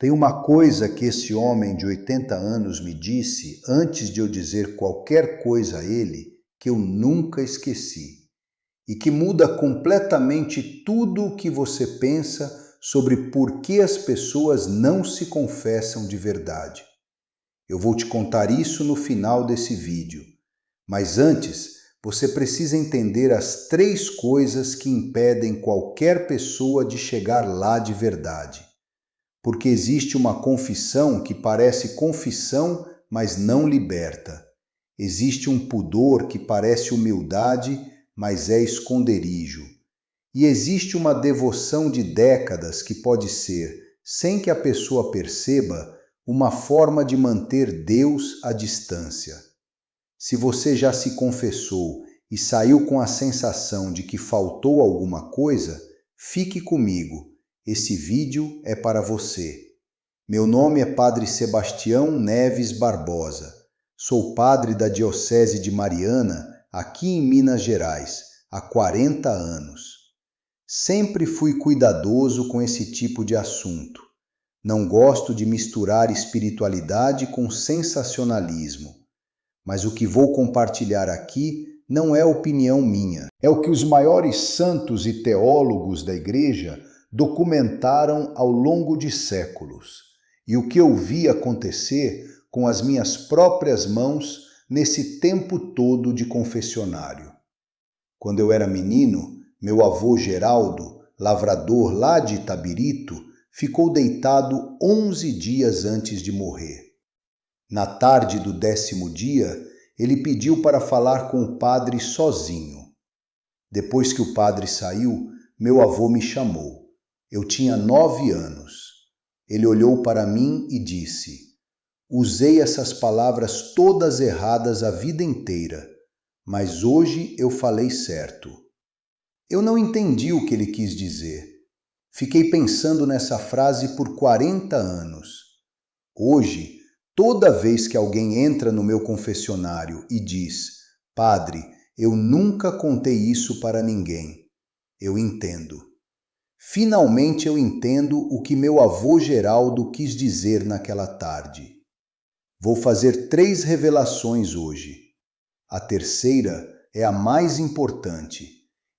Tem uma coisa que esse homem de 80 anos me disse antes de eu dizer qualquer coisa a ele que eu nunca esqueci e que muda completamente tudo o que você pensa sobre por que as pessoas não se confessam de verdade. Eu vou te contar isso no final desse vídeo, mas antes você precisa entender as 3 coisas que impedem qualquer pessoa de chegar lá de verdade. Porque existe uma confissão que parece confissão, mas não liberta. Existe um pudor que parece humildade, mas é esconderijo. E existe uma devoção de décadas que pode ser, sem que a pessoa perceba, uma forma de manter Deus à distância. Se você já se confessou e saiu com a sensação de que faltou alguma coisa, fique comigo. Esse vídeo é para você. Meu nome é Padre Sebastião Neves Barbosa. Sou padre da Diocese de Mariana, aqui em Minas Gerais, há 40 anos. Sempre fui cuidadoso com esse tipo de assunto. Não gosto de misturar espiritualidade com sensacionalismo. Mas o que vou compartilhar aqui não é opinião minha. É o que os maiores santos e teólogos da Igreja documentaram ao longo de séculos, e o que eu vi acontecer com as minhas próprias mãos nesse tempo todo de confessionário. Quando eu era menino, meu avô Geraldo, lavrador lá de Itabirito, ficou deitado 11 dias antes de morrer. Na tarde do 10º dia, ele pediu para falar com o padre sozinho. Depois que o padre saiu, meu avô me chamou. Eu tinha 9 anos. Ele olhou para mim e disse: "Usei essas palavras todas erradas a vida inteira, mas hoje eu falei certo." Eu não entendi o que ele quis dizer. Fiquei pensando nessa frase por 40 anos. Hoje, toda vez que alguém entra no meu confessionário e diz: "Padre, eu nunca contei isso para ninguém", eu entendo. Finalmente eu entendo o que meu avô Geraldo quis dizer naquela tarde. Vou fazer 3 revelações hoje. A terceira é a mais importante,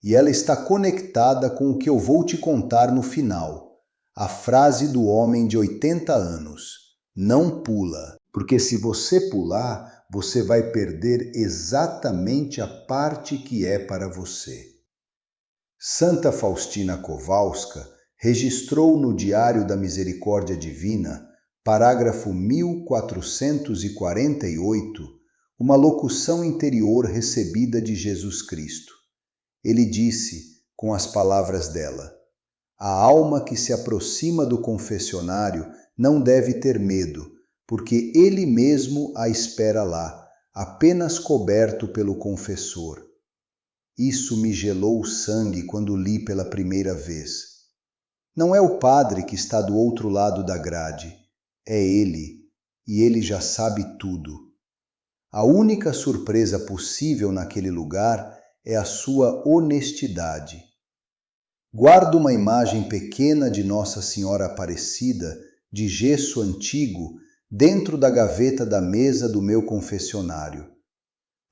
e ela está conectada com o que eu vou te contar no final. A frase do homem de 80 anos: "Não pula, porque se você pular, você vai perder exatamente a parte que é para você." Santa Faustina Kowalska registrou no Diário da Misericórdia Divina, parágrafo 1448, uma locução interior recebida de Jesus Cristo. Ele disse, com as palavras dela: "A alma que se aproxima do confessionário não deve ter medo, porque ele mesmo a espera lá, apenas coberto pelo confessor." Isso me gelou o sangue quando li pela primeira vez. Não é o padre que está do outro lado da grade, é ele, e ele já sabe tudo. A única surpresa possível naquele lugar é a sua honestidade. Guardo uma imagem pequena de Nossa Senhora Aparecida, de gesso antigo, dentro da gaveta da mesa do meu confessionário,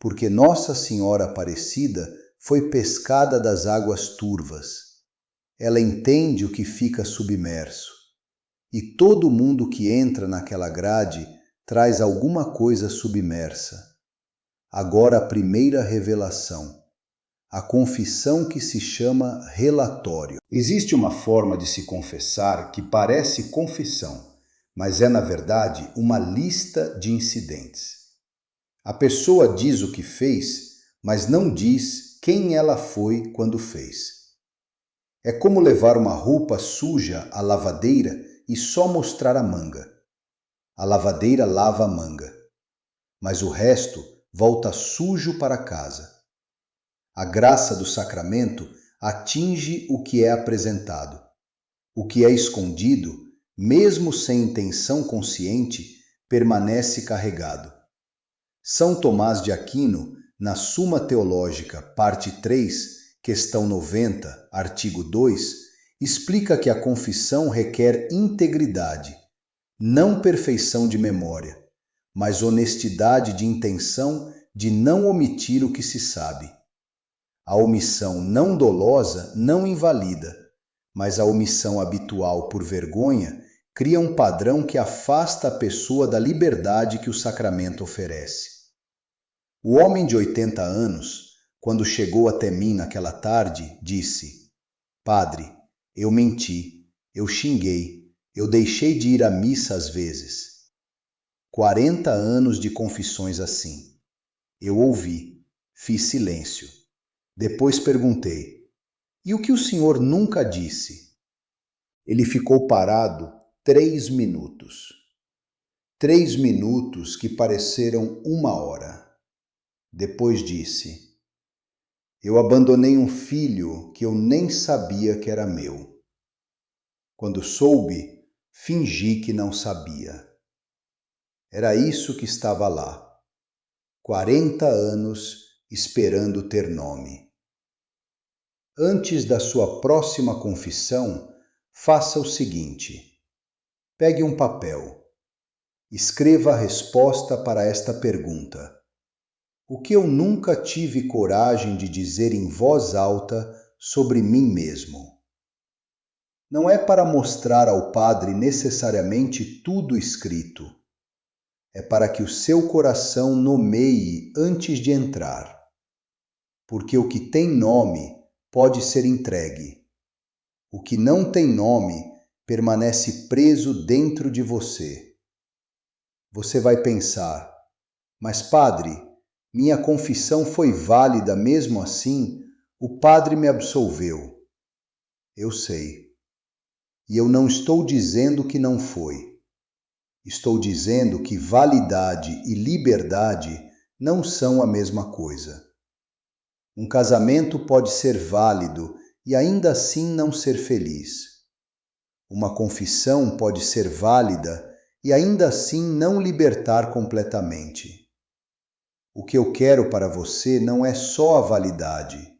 porque Nossa Senhora Aparecida foi pescada das águas turvas. Ela entende o que fica submerso. E todo mundo que entra naquela grade traz alguma coisa submersa. Agora a primeira revelação. A confissão que se chama relatório. Existe uma forma de se confessar que parece confissão, mas é na verdade uma lista de incidentes. A pessoa diz o que fez, mas não diz quem ela foi quando fez. É como levar uma roupa suja à lavadeira e só mostrar a manga. A lavadeira lava a manga, mas o resto volta sujo para casa. A graça do sacramento atinge o que é apresentado. O que é escondido, mesmo sem intenção consciente, permanece carregado. São Tomás de Aquino, na Suma Teológica, parte 3, questão 90, artigo 2, explica que a confissão requer integridade, não perfeição de memória, mas honestidade de intenção de não omitir o que se sabe. A omissão não dolosa não invalida, mas a omissão habitual por vergonha cria um padrão que afasta a pessoa da liberdade que o sacramento oferece. O homem de 80 anos, quando chegou até mim naquela tarde, disse: Padre, eu menti, eu xinguei, eu deixei de ir à missa às vezes. 40 anos de confissões assim. Eu ouvi, fiz silêncio. Depois perguntei: e o que o senhor nunca disse? Ele ficou parado 3 minutos. 3 minutos que pareceram 1 hora. Depois disse: eu abandonei um filho que eu nem sabia que era meu. Quando soube, fingi que não sabia. Era isso que estava lá. 40 anos esperando ter nome. Antes da sua próxima confissão, faça o seguinte: pegue um papel. Escreva a resposta para esta pergunta: o que eu nunca tive coragem de dizer em voz alta sobre mim mesmo? Não é para mostrar ao padre necessariamente tudo escrito. É para que o seu coração nomeie antes de entrar. Porque o que tem nome pode ser entregue. O que não tem nome permanece preso dentro de você. Você vai pensar: mas padre, minha confissão foi válida mesmo assim? O padre me absolveu. Eu sei. E eu não estou dizendo que não foi. Estou dizendo que validade e liberdade não são a mesma coisa. Um casamento pode ser válido e ainda assim não ser feliz. Uma confissão pode ser válida e ainda assim não libertar completamente. O que eu quero para você não é só a validade,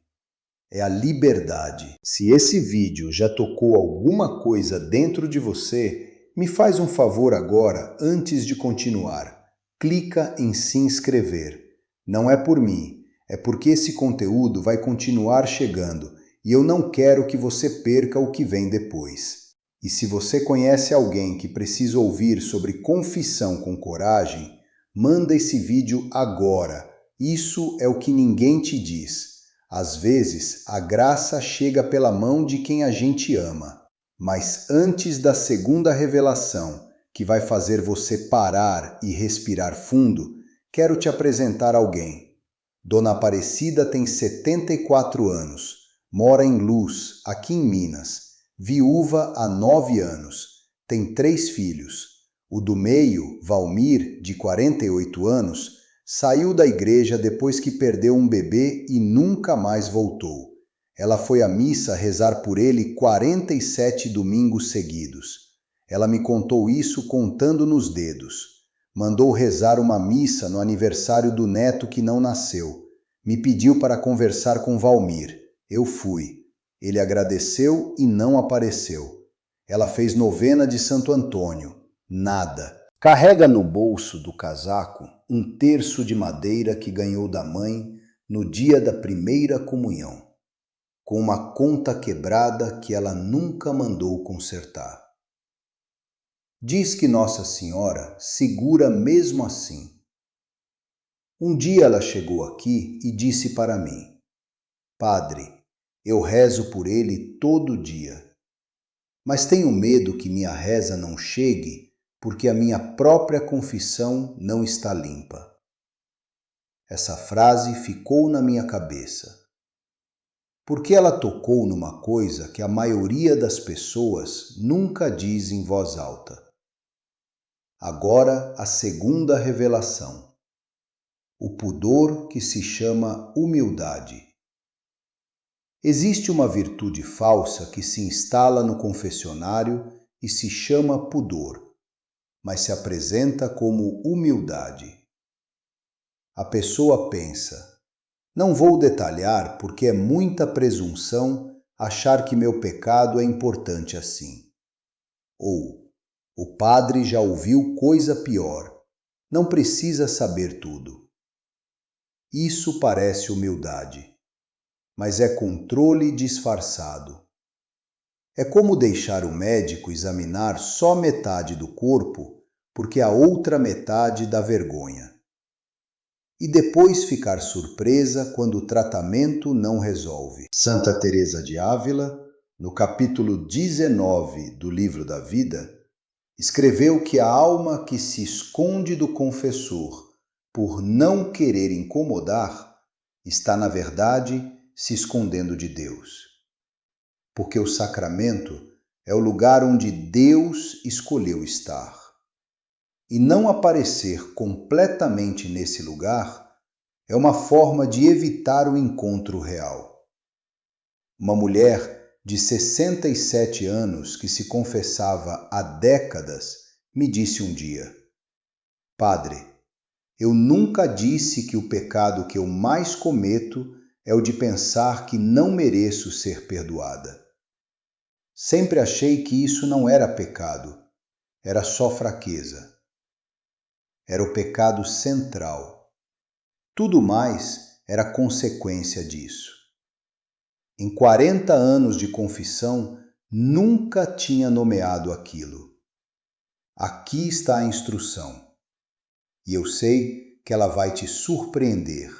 é a liberdade. Se esse vídeo já tocou alguma coisa dentro de você, me faz um favor agora, antes de continuar. Clica em se inscrever. Não é por mim, é porque esse conteúdo vai continuar chegando e eu não quero que você perca o que vem depois. E se você conhece alguém que precisa ouvir sobre confissão com coragem, manda esse vídeo agora. Isso é o que ninguém te diz. Às vezes, a graça chega pela mão de quem a gente ama. Mas antes da segunda revelação, que vai fazer você parar e respirar fundo, quero te apresentar alguém. Dona Aparecida tem 74 anos, mora em Luz, aqui em Minas, viúva há 9 anos, tem 3 filhos. O do meio, Valmir, de 48 anos, saiu da igreja depois que perdeu um bebê e nunca mais voltou. Ela foi à missa rezar por ele 47 domingos seguidos. Ela me contou isso contando nos dedos. Mandou rezar uma missa no aniversário do neto que não nasceu. Me pediu para conversar com Valmir. Eu fui. Ele agradeceu e não apareceu. Ela fez novena de Santo Antônio. Nada. Carrega no bolso do casaco um terço de madeira que ganhou da mãe no dia da primeira comunhão, com uma conta quebrada que ela nunca mandou consertar. Diz que Nossa Senhora segura mesmo assim. Um dia ela chegou aqui e disse para mim: Padre, eu rezo por ele todo dia, mas tenho medo que minha reza não chegue porque a minha própria confissão não está limpa. Essa frase ficou na minha cabeça, porque ela tocou numa coisa que a maioria das pessoas nunca diz em voz alta. Agora a segunda revelação. O pudor que se chama humildade. Existe uma virtude falsa que se instala no confessionário e se chama pudor, mas se apresenta como humildade. A pessoa pensa: não vou detalhar porque é muita presunção achar que meu pecado é importante assim. Ou, O padre já ouviu coisa pior. Não precisa saber tudo. Isso parece humildade, mas é controle disfarçado. É como deixar o médico examinar só metade do corpo, porque a outra metade dá vergonha. E depois ficar surpresa quando o tratamento não resolve. Santa Teresa de Ávila, no capítulo 19 do Livro da Vida, escreveu que a alma que se esconde do confessor por não querer incomodar está, na verdade, se escondendo de Deus. Porque o sacramento é o lugar onde Deus escolheu estar. E não aparecer completamente nesse lugar é uma forma de evitar o encontro real. Uma mulher de 67 anos que se confessava há décadas me disse um dia: Padre, eu nunca disse que o pecado que eu mais cometo é o de pensar que não mereço ser perdoada. Sempre achei que isso não era pecado, era só fraqueza. Era o pecado central. Tudo mais era consequência disso. Em 40 anos de confissão, nunca tinha nomeado aquilo. Aqui está a instrução. E eu sei que ela vai te surpreender.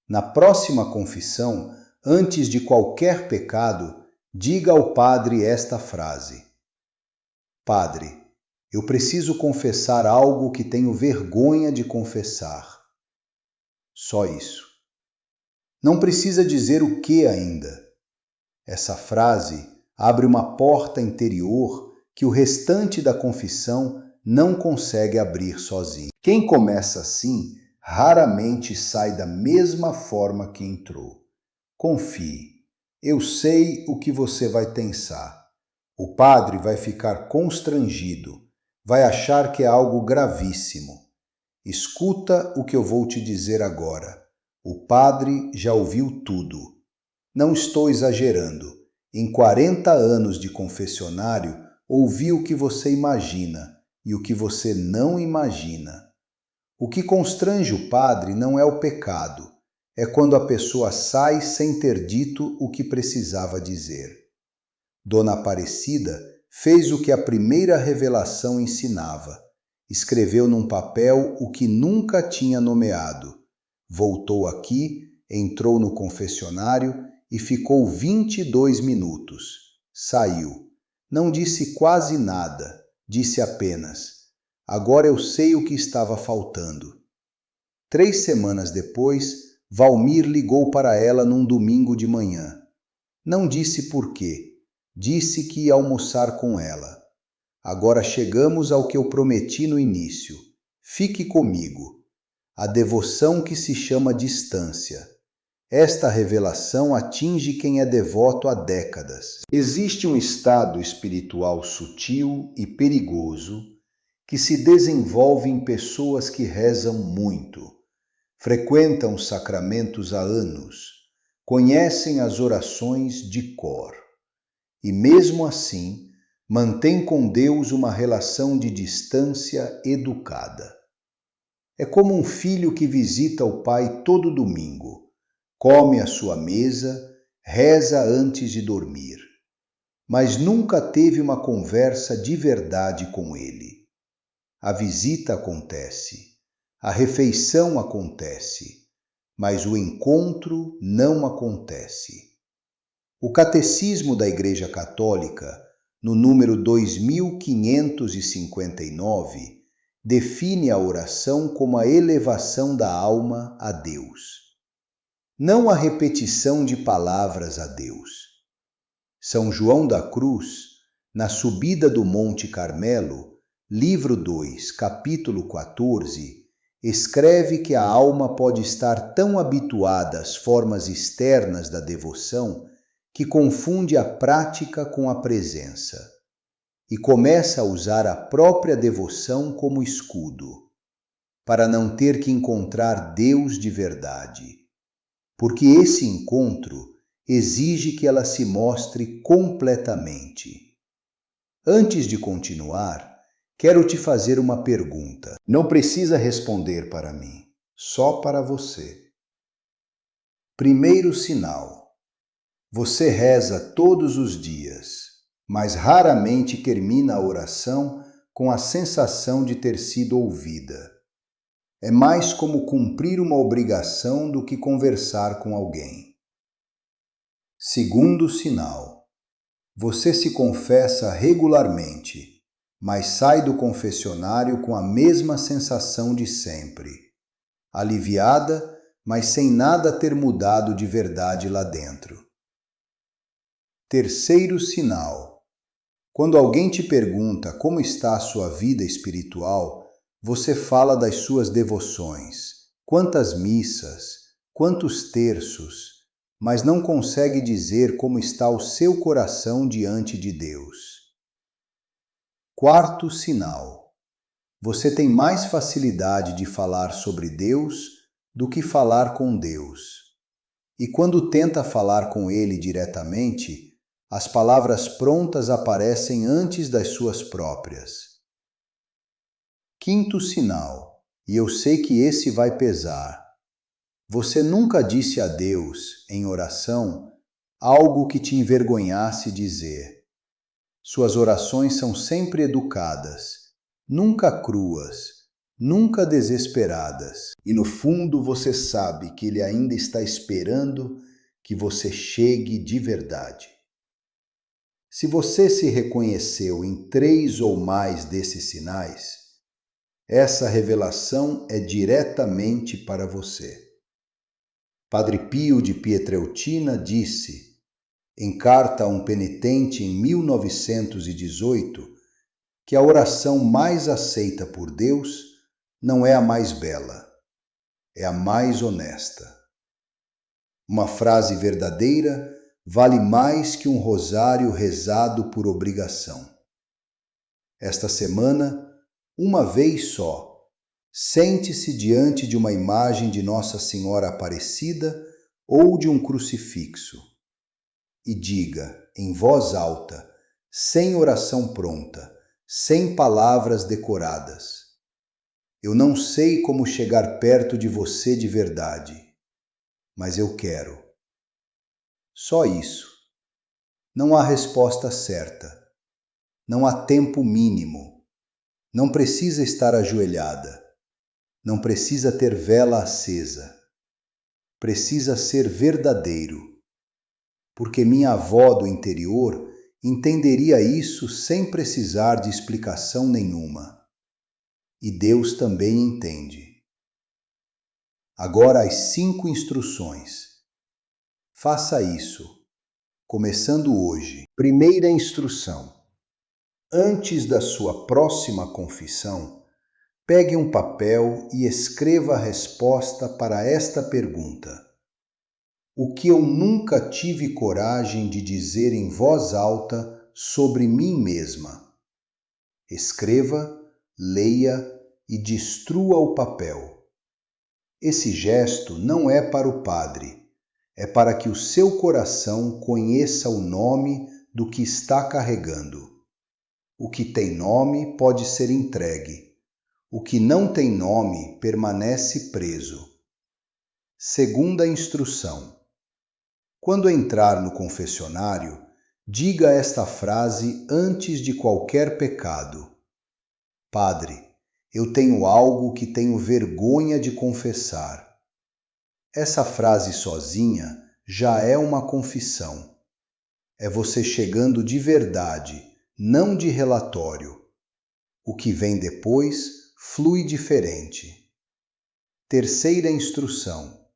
Na próxima confissão, antes de qualquer pecado, diga ao padre esta frase: Padre, eu preciso confessar algo que tenho vergonha de confessar. Só isso. Não precisa dizer o que ainda. Essa frase abre uma porta interior que o restante da confissão não consegue abrir sozinho. Quem começa assim raramente sai da mesma forma que entrou. Confie. Eu sei o que você vai pensar. O padre vai ficar constrangido, vai achar que é algo gravíssimo. Escuta o que eu vou te dizer agora. O padre já ouviu tudo. Não estou exagerando. Em 40 anos de confessionário, ouvi o que você imagina e o que você não imagina. O que constrange o padre não é o pecado, é quando a pessoa sai sem ter dito o que precisava dizer. Dona Aparecida fez o que a primeira revelação ensinava. Escreveu num papel o que nunca tinha nomeado. Voltou aqui, entrou no confessionário e ficou 22 minutos. Saiu. Não disse quase nada, disse apenas: agora eu sei o que estava faltando. 3 semanas depois, Valmir ligou para ela num domingo de manhã. Não disse por quê. Disse que ia almoçar com ela. Agora chegamos ao que eu prometi no início. Fique comigo. A devoção que se chama distância. Esta revelação atinge quem é devoto há décadas. Existe um estado espiritual sutil e perigoso que se desenvolve em pessoas que rezam muito, frequentam os sacramentos há anos, conhecem as orações de cor. E mesmo assim, mantém com Deus uma relação de distância educada. É como um filho que visita o pai todo domingo, come à sua mesa, reza antes de dormir, mas nunca teve uma conversa de verdade com ele. A visita acontece, a refeição acontece, mas o encontro não acontece. O Catecismo da Igreja Católica, no número 2559, define a oração como a elevação da alma a Deus. Não a repetição de palavras a Deus. São João da Cruz, na subida do Monte Carmelo, livro 2, capítulo 14, escreve que a alma pode estar tão habituada às formas externas da devoção que confunde a prática com a presença e começa a usar a própria devoção como escudo, para não ter que encontrar Deus de verdade, porque esse encontro exige que ela se mostre completamente. Antes de continuar, quero te fazer uma pergunta. Não precisa responder para mim, só para você. Primeiro sinal. Você reza todos os dias, mas raramente termina a oração com a sensação de ter sido ouvida. É mais como cumprir uma obrigação do que conversar com alguém. Segundo sinal. Você se confessa regularmente, mas sai do confessionário com a mesma sensação de sempre. Aliviada, mas sem nada ter mudado de verdade lá dentro. Terceiro sinal. Quando alguém te pergunta como está a sua vida espiritual, você fala das suas devoções, quantas missas, quantos terços, mas não consegue dizer como está o seu coração diante de Deus. Quarto sinal. Você tem mais facilidade de falar sobre Deus do que falar com Deus. E quando tenta falar com Ele diretamente, as palavras prontas aparecem antes das suas próprias. Quinto sinal. E eu sei que esse vai pesar. Você nunca disse a Deus, em oração, algo que te envergonhasse dizer. Suas orações são sempre educadas, nunca cruas, nunca desesperadas. E no fundo você sabe que Ele ainda está esperando que você chegue de verdade. Se você se reconheceu em 3 ou mais desses sinais, essa revelação é diretamente para você. Padre Pio de Pietrelcina disse, em carta a um penitente em 1918, que a oração mais aceita por Deus não é a mais bela, é a mais honesta. Uma frase verdadeira vale mais que um rosário rezado por obrigação. Esta semana, uma vez só, sente-se diante de uma imagem de Nossa Senhora Aparecida ou de um crucifixo e diga, em voz alta, sem oração pronta, sem palavras decoradas: eu não sei como chegar perto de você de verdade, mas eu quero. Só isso. Não há resposta certa. Não há tempo mínimo. Não precisa estar ajoelhada. Não precisa ter vela acesa. Precisa ser verdadeiro. Porque minha avó do interior entenderia isso sem precisar de explicação nenhuma. E Deus também entende. Agora as 5 instruções. Faça isso, começando hoje. Primeira instrução. Antes da sua próxima confissão, pegue um papel e escreva a resposta para esta pergunta. O que eu nunca tive coragem de dizer em voz alta sobre mim mesma? Escreva, leia e destrua o papel. Esse gesto não é para o padre, é para que o seu coração conheça o nome do que está carregando. O que tem nome pode ser entregue. O que não tem nome permanece preso. Segunda instrução. Quando entrar no confessionário, diga esta frase antes de qualquer pecado. Padre, eu tenho algo que tenho vergonha de confessar. Essa frase sozinha já é uma confissão. É você chegando de verdade, não de relatório. O que vem depois flui diferente. Terceira instrução.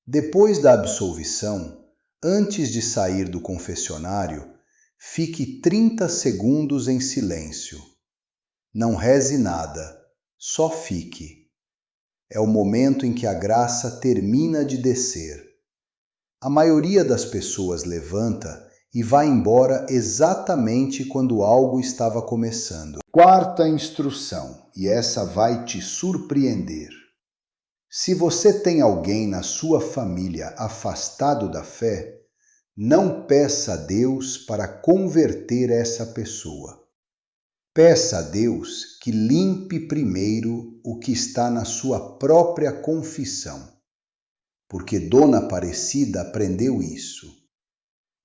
Depois da absolvição, antes de sair do confessionário, fique 30 segundos em silêncio. Não reze nada, só fique. É o momento em que a graça termina de descer. A maioria das pessoas levanta e vai embora exatamente quando algo estava começando. Quarta instrução, e essa vai te surpreender. Se você tem alguém na sua família afastado da fé, Não peça a Deus para converter essa pessoa. Peça a Deus que limpe primeiro o que está na sua própria confissão, porque Dona Aparecida aprendeu isso.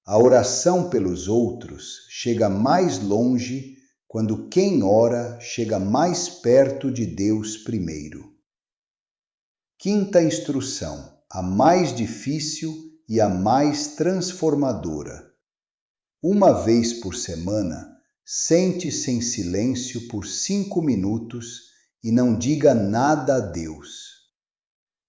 A oração pelos outros chega mais longe quando quem ora chega mais perto de Deus primeiro. Quinta instrução, a mais difícil e a mais transformadora. Uma vez por semana, sente-se em silêncio por 5 minutos e não diga nada a Deus.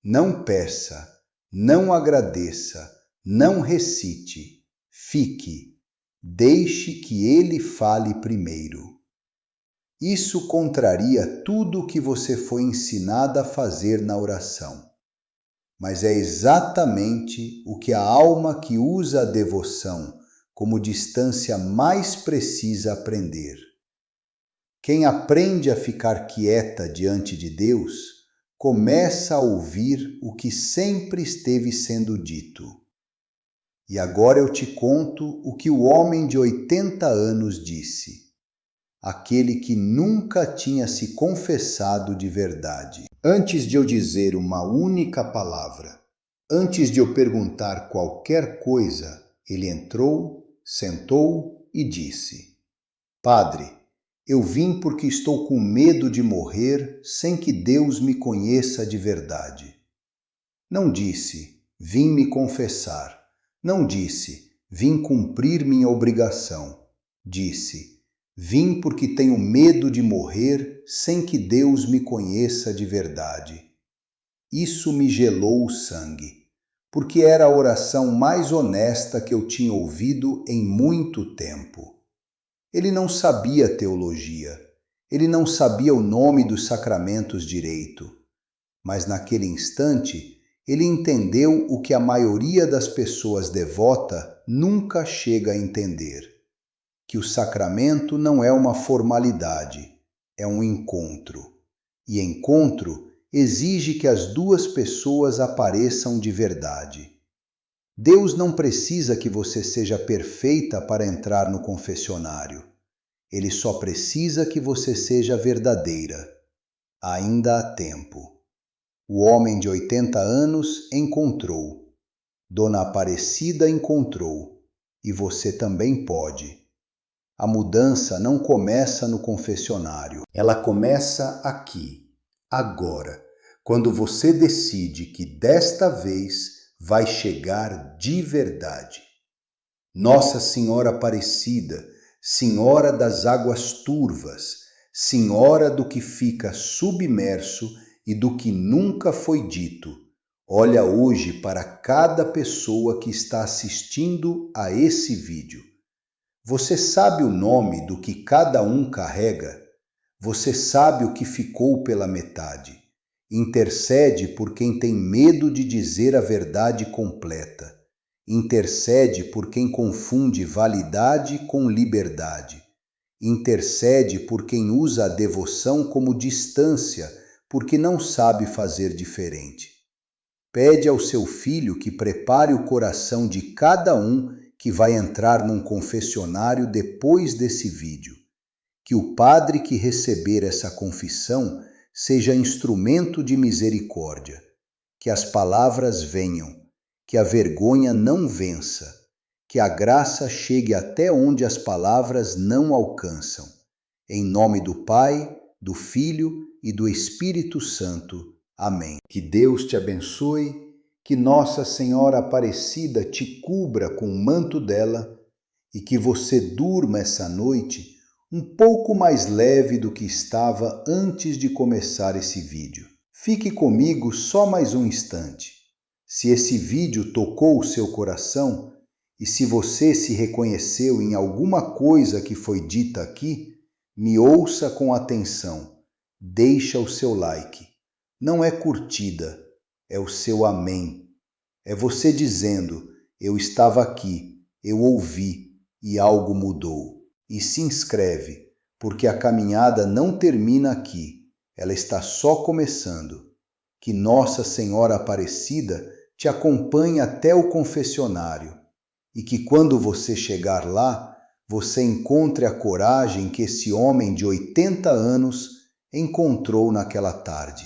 Não peça, não agradeça, não recite. Fique, deixe que Ele fale primeiro. Isso contraria tudo o que você foi ensinada a fazer na oração. Mas é exatamente o que a alma que usa a devoção como distância mais precisa aprender. Quem aprende a ficar quieta diante de Deus, começa a ouvir o que sempre esteve sendo dito. E agora eu te conto o que o homem de 80 anos disse. Aquele que nunca tinha se confessado de verdade. Antes de eu dizer uma única palavra, antes de eu perguntar qualquer coisa, ele entrou, sentou e disse: Padre, eu vim porque estou com medo de morrer sem que Deus me conheça de verdade. Não disse, vim me confessar. Não disse, vim cumprir minha obrigação. Disse, vim porque tenho medo de morrer sem que Deus me conheça de verdade. Isso me gelou o sangue, porque era a oração mais honesta que eu tinha ouvido em muito tempo. Ele não sabia teologia, ele não sabia o nome dos sacramentos direito, mas naquele instante ele entendeu o que a maioria das pessoas devota nunca chega a entender. Que o sacramento não é uma formalidade, é um encontro. E encontro exige que as duas pessoas apareçam de verdade. Deus não precisa que você seja perfeita para entrar no confessionário. Ele só precisa que você seja verdadeira. Ainda há tempo. O homem de 80 anos encontrou. Dona Aparecida encontrou. E você também pode. A mudança não começa no confessionário. Ela começa aqui, agora, quando você decide que desta vez vai chegar de verdade. Nossa Senhora Aparecida, Senhora das águas turvas, Senhora do que fica submerso e do que nunca foi dito, olha hoje para cada pessoa que está assistindo a esse vídeo. Você sabe o nome do que cada um carrega? Você sabe o que ficou pela metade. Intercede por quem tem medo de dizer a verdade completa. Intercede por quem confunde validade com liberdade. Intercede por quem usa a devoção como distância, porque não sabe fazer diferente. Pede ao seu filho que prepare o coração de cada um que vai entrar num confessionário depois desse vídeo. Que o padre que receber essa confissão seja instrumento de misericórdia. Que as palavras venham, que a vergonha não vença, que a graça chegue até onde as palavras não alcançam. Em nome do Pai, do Filho e do Espírito Santo. Amém. Que Deus te abençoe, que Nossa Senhora Aparecida te cubra com o manto dela e que você durma essa noite um pouco mais leve do que estava antes de começar esse vídeo. Fique comigo só mais um instante. Se esse vídeo tocou o seu coração e se você se reconheceu em alguma coisa que foi dita aqui, me ouça com atenção. Deixa o seu like. Não é curtida, é o seu amém. É você dizendo, eu estava aqui, eu ouvi e algo mudou. E se inscreve, porque a caminhada não termina aqui, ela está só começando. Que Nossa Senhora Aparecida te acompanhe até o confessionário e que quando você chegar lá, você encontre a coragem que esse homem de 80 anos encontrou naquela tarde.